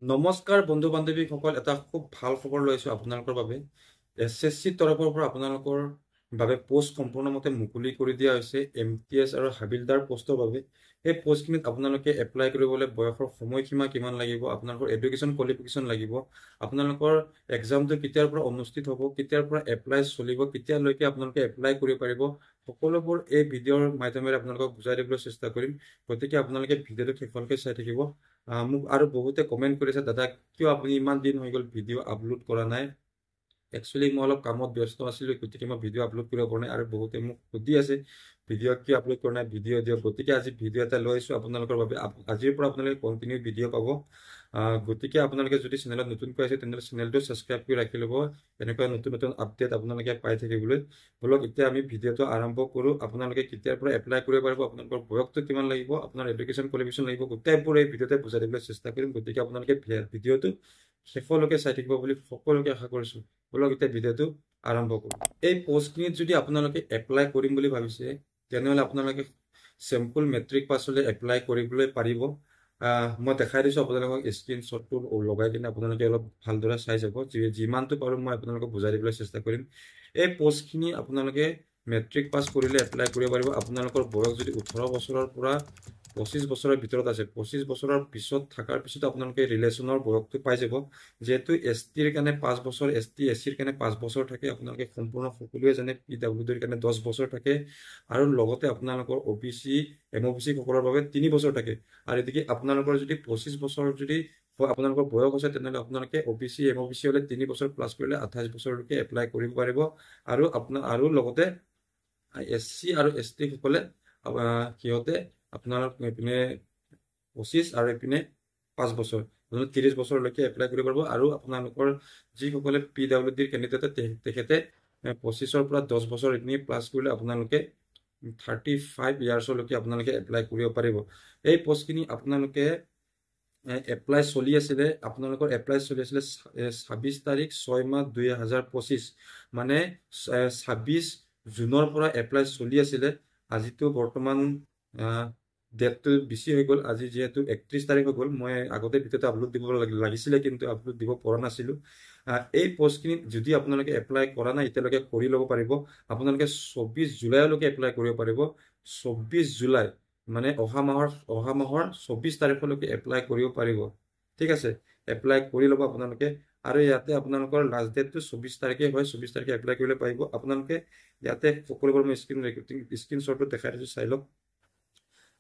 নমস্কাৰ বন্ধু বান্ধৱীসকল, এটা খুব ভাল খবৰ লৈ আছো আপোনালোকৰ বাবে। এছএছচি তৰফৰ পৰা আপোনালোকৰ বাবে পোষ্ট সম্পূৰ্ণমতে মুকলি কৰি দিয়া হৈছে MTS আৰু হাবিলদাৰ পোষ্টৰ বাবে। এই পোষ্টখিনিত আপোনালোকে এপ্লাই কৰিবলৈ বয়সৰ সময়সীমা কিমান লাগিব, আপোনালোকৰ এডুকেশ্যন কোৱালিফিকেশ্যন লাগিব, আপোনালোকৰ এক্সামটো কেতিয়াৰ পৰা অনুষ্ঠিত হ'ব, কেতিয়াৰ পৰা এপ্লাই চলিব, কেতিয়ালৈকে আপোনালোকে এপ্লাই কৰিব পাৰিব, সকলোবোৰ এই ভিডিঅ'ৰ মাধ্যমেৰে আপোনালোকক বুজাই দিবলৈ চেষ্টা কৰিম। গতিকে আপোনালোকে ভিডিঅ'টো শেষলৈকে চাই থাকিব। মোক আৰু বহুতে কমেণ্ট কৰিছে, দাদা কিয় আপুনি ইমান দিন হৈ গ'ল ভিডিঅ' আপলোড কৰা নাই। একচুৱেলি মই অলপ কামত ব্যস্ত আছিলোঁ, গতিকে মই ভিডিঅ' আপলোড কৰিব পৰা নাই। আৰু বহুতে মোক সুধি আছে ভিডিঅ' কিয় আপলোড কৰা নাই, ভিডিঅ' দিয়ক। গতিকে আজি ভিডিঅ' এটা লৈ আহিছোঁ আপোনালোকৰ বাবে। আজিৰ পৰা আপোনালোকে কণ্টিনিউ ভিডিঅ' পাব। গতিকে আপোনালোকে যদি চেনেলত নতুনকৈ আছে তেনেহ'লে চেনেলটো ছাবস্ক্ৰাইব কৰি ৰাখি ল'ব, এনেকুৱা নতুন নতুন আপডেট আপোনালোকে পাই থাকিবলৈ। বলক এতিয়া আমি ভিডিঅ'টো আৰম্ভ কৰোঁ। আপোনালোকে কেতিয়াৰ পৰা এপ্লাই কৰিব পাৰিব, আপোনালোকৰ বয়সটো কিমান লাগিব, আপোনাৰ এডুকেশ্যন কোৱালিফিকেশ্যন লাগিব, গোটেইবোৰ এই ভিডিঅ'তে বুজাই দিবলৈ চেষ্টা কৰিম। গতিকে আপোনালোকে ভিডিঅ'টো শেষলৈকে চাই থাকিব বুলি সকলোকে আশা কৰিছোঁ। বলক এতিয়া ভিডিঅ'টো আৰম্ভ কৰোঁ। এই পোষ্টখিনিত যদি আপোনালোকে এপ্লাই কৰিম বুলি ভাবিছে তেনেহ'লে আপোনালোকে চেম্পুল মেট্ৰিক পাছলৈ এপ্লাই কৰিবলৈ পাৰিব। মই দেখাই দিছোঁ আপোনালোকক, স্ক্ৰীনশ্বটটো লগাই কিনে আপোনালোকে অলপ ভালদৰে চাই যাব। যিমানটো পাৰোঁ মই আপোনালোকক বুজাই দিবলৈ চেষ্টা কৰিম। এই পোষ্টখিনি আপোনালোকে মেট্ৰিক পাছ কৰিলে এপ্লাই কৰিব পাৰিব। আপোনালোকৰ বয়স যদি 18 বছৰৰ পৰা 25 বছৰৰ ভিতৰত আছে, 25 বছৰৰ পিছত থকাৰ পিছত আপোনালোকে ৰিলেশ্যনৰ বয়সটো পাই যাব। যিহেতু STৰ কাৰণে 5 বছৰ, SCৰ কাৰণে 5 বছৰ থাকে। আপোনালোকে সম্পূৰ্ণ সকলোৱে জানে PWDৰ কাৰণে 10 বছৰ থাকে, আৰু লগতে আপোনালোকৰ OBC MOBC সকলৰ বাবে 3 বছৰ থাকে। আৰু এদিকে আপোনালোকৰ যদি 25 বছৰ যদি আপোনালোকৰ বয়স আছে তেনেহ'লে আপোনালোকে OBC MOBC হ'লে 3 বছৰ প্লাছ কৰিলে 28 বছৰলৈকে এপ্লাই কৰিব পাৰিব। আৰু লগতে SC আৰু ST সকলে সিহঁতে আপোনালোক এইপিনে 25 আৰু এইপিনে 5 বছৰ 30 বছৰলৈকে এপ্লাই কৰিব পাৰিব। আৰু আপোনালোকৰ যিসকলে PWDৰ কেণ্ডিডেট তেখেতে 25ৰ পৰা 10 বছৰ এইখিনি প্লাছ কৰিলে আপোনালোকে 35 ইয়াৰ্ছলৈকে আপোনালোকে এপ্লাই কৰিব পাৰিব। এই পোষ্টখিনি আপোনালোকে এপ্লাই চলি আছিলে, আপোনালোকৰ এপ্লাই চলি আছিলে 26 তাৰিখ 6 মাহ 2025, মানে 26 জুনৰ পৰা এপ্লাই চলি আছিলে। আজিতো বৰ্তমান ডেটটো বেছি হৈ গ'ল। আজি যিহেতু 31 তাৰিখ হৈ গ'ল, মই আগতে ভিডিঅ'টো আপলোড দিব লাগিছিলে কিন্তু আপলোড দিব পৰা নাছিলোঁ। এই পোষ্টখিনিত যদি আপোনালোকে এপ্লাই কৰা নাই এতিয়ালৈকে কৰি ল'ব পাৰিব। আপোনালোকে 24 জুলাইলৈকে এপ্লাই কৰিব পাৰিব। 24 জুলাই মানে অহা মাহৰ 24 তাৰিখলৈকে এপ্লাই কৰিব পাৰিব। ঠিক আছে, এপ্লাই কৰি ল'ব আপোনালোকে। আৰু ইয়াতে আপোনালোকৰ লাষ্ট ডেটটো 24 তাৰিখে হয়, 24 তাৰিখে এপ্লাই কৰিবলৈ পাৰিব। আপোনালোকে ইয়াতে সকলোবোৰ মই স্ক্ৰীনশ্বটটো দেখাই দিছোঁ, চাই লওক।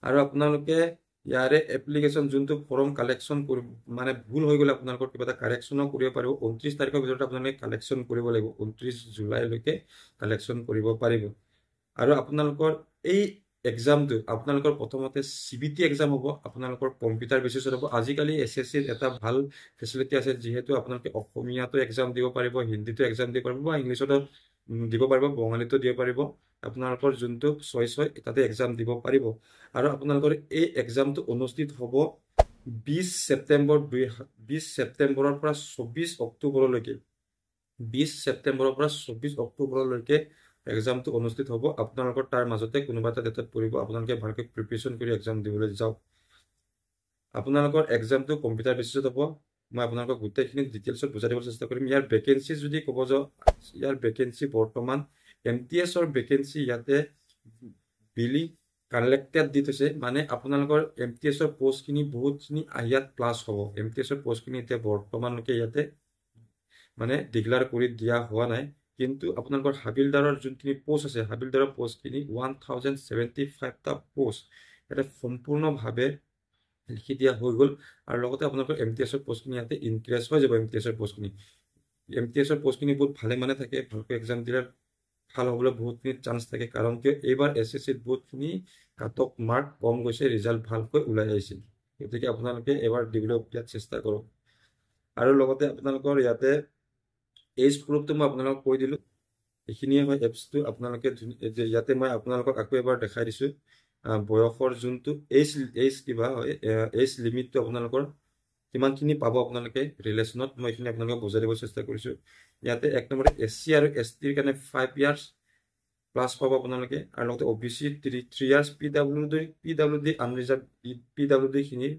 আৰু আপোনালোকে ইয়াৰে এপ্লিকেশ্যন যোনটো ফৰ্ম কালেকশ্যন কৰিব, মানে ভুল হৈ গ'লে আপোনালোকৰ কিবা এটা কাৰেকশ্যনো কৰিব পাৰিব। 29 তাৰিখৰ ভিতৰত আপোনালোকে কালেকশ্যন কৰিব লাগিব, 29 জুলাইলৈকে কালেকশ্যন কৰিব পাৰিব। আৰু আপোনালোকৰ এই এক্সামটো আপোনালোকৰ প্ৰথমতে CBT এক্সাম হ'ব, আপোনালোকৰ কম্পিউটাৰ বেচিছত হ'ব। আজিকালি SSCৰ এটা ভাল ফেচিলিটি আছে, যিহেতু আপোনালোকে অসমীয়াতো এক্সাম দিব পাৰিব, হিন্দীতো এক্সাম দিব পাৰিব, বা ইংলিছতো দিব পাৰিব, বঙালীতো দিব পাৰিব। আপোনালোকৰ যোনটো চইচ হয় তাতে এক্সাম দিব পাৰিব। আৰু আপোনালোকৰ এই এক্সামটো অনুষ্ঠিত হ'ব 20 ছেপ্টেম্বৰৰ পৰা 24 অক্টোবৰলৈকে। 20 ছেপ্টেম্বৰৰ পৰা 24 অক্টোবৰলৈকে এক্সামটো অনুষ্ঠিত হ'ব। আপোনালোকৰ তাৰ মাজতে কোনোবা এটা ডেটত পৰিব, আপোনালোকে ভালকৈ প্ৰিপেৰেশ্যন কৰি এক্সাম দিবলৈ যাওক। আপোনালোকৰ এক্সামটো কম্পিউটাৰ বেচিছত হ'ব। মই আপোনালোকক গোটেইখিনি ডিটেইলছত বুজাই দিবলৈ চেষ্টা কৰিম। ইয়াৰ ভেকেঞ্চি যদি ক'ব যাওঁ, ইয়াৰ ভেকেঞ্চি বৰ্তমান MTSৰ ভেকেঞ্চি ইয়াতে বিলি কালেক্টেড দি থৈছে, মানে আপোনালোকৰ MTSৰ পষ্টখিনি বহুতখিনি ইয়াত প্লাছ হ'ব। MTSৰ পষ্টখিনি এতিয়া বৰ্তমানলৈকে ইয়াতে মানে ডিক্লেয়াৰ কৰি দিয়া হোৱা নাই, কিন্তু আপোনালোকৰ হাবিলদাৰৰ যোনখিনি পষ্ট আছে, হাবিলদাৰৰ পষ্টখিনি 1075টা পষ্ট ইয়াতে সম্পূৰ্ণভাৱে লিখি দিয়া হৈ গ'ল। আৰু লগতে আপোনালোকৰ MTSৰ পষ্টখিনি ইয়াতে ইনক্ৰিজ হৈ যাব। MTSৰ পষ্টখিনি বহুত ভালে মানে থাকে, ভালকৈ এক্সাম দিলে ভাল হ'বলৈ বহুতখিনি চান্স থাকে। কাৰণ কিয় এইবাৰ SSCত বহুতখিনি কাট অফ মাৰ্ক কম গৈছে, ৰিজাল্ট ভালকৈ ওলাই আহিছিল। গতিকে আপোনালোকে এবাৰ দিবলৈ ইয়াত চেষ্টা কৰক। আৰু লগতে আপোনালোকৰ ইয়াতে এইজ গ্ৰুপটো মই আপোনালোকক কৈ দিলোঁ, এইখিনিয়ে হয় এপছটো। আপোনালোকে ইয়াতে মই আপোনালোকক আকৌ এবাৰ দেখাই দিছোঁ বয়সৰ যোনটো এইজ কিবা হয়, এইজ লিমিটটো আপোনালোকৰ কিমানখিনি পাব আপোনালোকে ৰিলেশ্যনত, মই এইখিনি আপোনালোকক বুজাই দিব চেষ্টা কৰিছোঁ। ইয়াতে 1 নম্বৰতে SC আৰু STৰ কাৰণে 5 ইয়াৰ্ছ প্লাছ পাব আপোনালোকে, আৰু লগতে OBC 3 years, PWD unreserved PWD খিনিৰ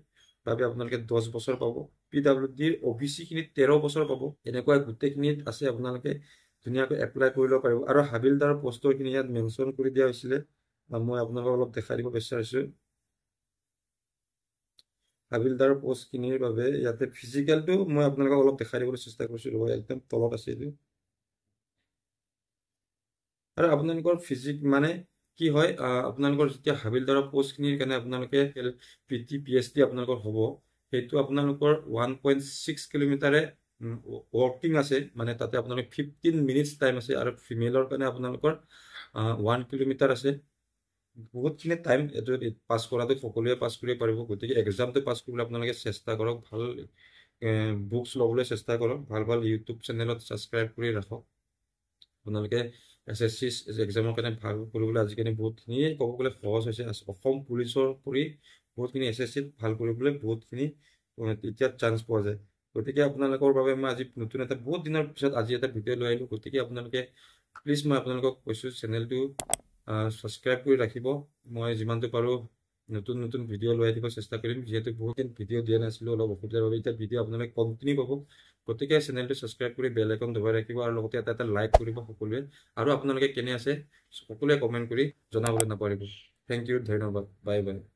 বাবে আপোনালোকে 10 বছৰ পাব, PWDৰ OBC খিনিত 13 বছৰ পাব। এনেকুৱা গোটেইখিনিত আছে, আপোনালোকে ধুনীয়াকৈ এপ্লাই কৰি ল'ব পাৰিব। আৰু হাবিলদাৰ পষ্টৰখিনি ইয়াত মেনশ্যন কৰি দিয়া হৈছিলে, মই আপোনালোকক অলপ দেখাই দিব বিচাৰিছোঁ। হাবিলদাৰ পষ্টখিনিৰ বাবে ইয়াতে ফিজিকেলটো মই আপোনালোকক অলপ দেখাই দিবলৈ চেষ্টা কৰিছোঁ, একদম তলত আছে এইটো। আৰু আপোনালোকৰ মানে কি হয়, আপোনালোকৰ যেতিয়া হাবিলদাৰৰ পষ্টখিনিৰ কাৰণে আপোনালোকে PT PhD আপোনালোকৰ হ'ব, সেইটো আপোনালোকৰ 1.6 কিলোমিটাৰে ৱৰ্কিং আছে, মানে তাতে আপোনালোকৰ 15 মিনিটছ টাইম আছে। আৰু ফিমেলৰ কাৰণে আপোনালোকৰ 1 কিলোমিটাৰ আছে। বহুতখিনি টাইম এইটো পাছ কৰাটো সকলোৱে পাছ কৰিব পাৰিব। গতিকে এক্সামটো পাছ কৰিবলৈ আপোনালোকে চেষ্টা কৰক, ভাল বুকছ ল'বলৈ চেষ্টা কৰক, ভাল ভাল ইউটিউব চেনেলত ছাবস্ক্ৰাইব কৰি ৰাখক। আপোনালোকে SSC এক্সামৰ কাৰণে ভাল কৰিবলৈ আজিকালি বহুতখিনি ক'ব গ'লে সহজ হৈছে। অসম পুলিচৰ কৰি বহুতখিনি SSCত ভাল কৰিবলৈ বহুতখিনি এতিয়া চান্স পোৱা যায়। গতিকে আপোনালোকৰ বাবে মই আজি নতুন এটা বহুত দিনৰ পিছত আজি এটা ভিডিঅ' লৈ আহিলোঁ। গতিকে আপোনালোকে প্লিজ মই আপোনালোকক কৈছোঁ, চেনেলটো ছাবস্ক্ৰাইব কৰি ৰাখিব। মই যিমানটো পাৰোঁ নতুন নতুন ভিডিঅ' লৈ আহিব চেষ্টা কৰিম। যিহেতু বহুত দিন ভিডিঅ' দিয়া নাছিলোঁ, অলপ অসুবিধাৰ বাবে এতিয়া ভিডিঅ' আপোনালোকে কণ্টিনিউ পাব। গতিকে চেনেলটো ছাবস্ক্ৰাইব কৰি বেল আইকন দবাই ৰাখিব, আৰু লগতে এটা লাইক কৰিব সকলোৱে। আৰু আপোনালোকে কেনে আছে সকলোৱে কমেণ্ট কৰি জনাবলৈ নাপাহৰিব। থেংক ইউ, ধন্যবাদ, বাই বাই।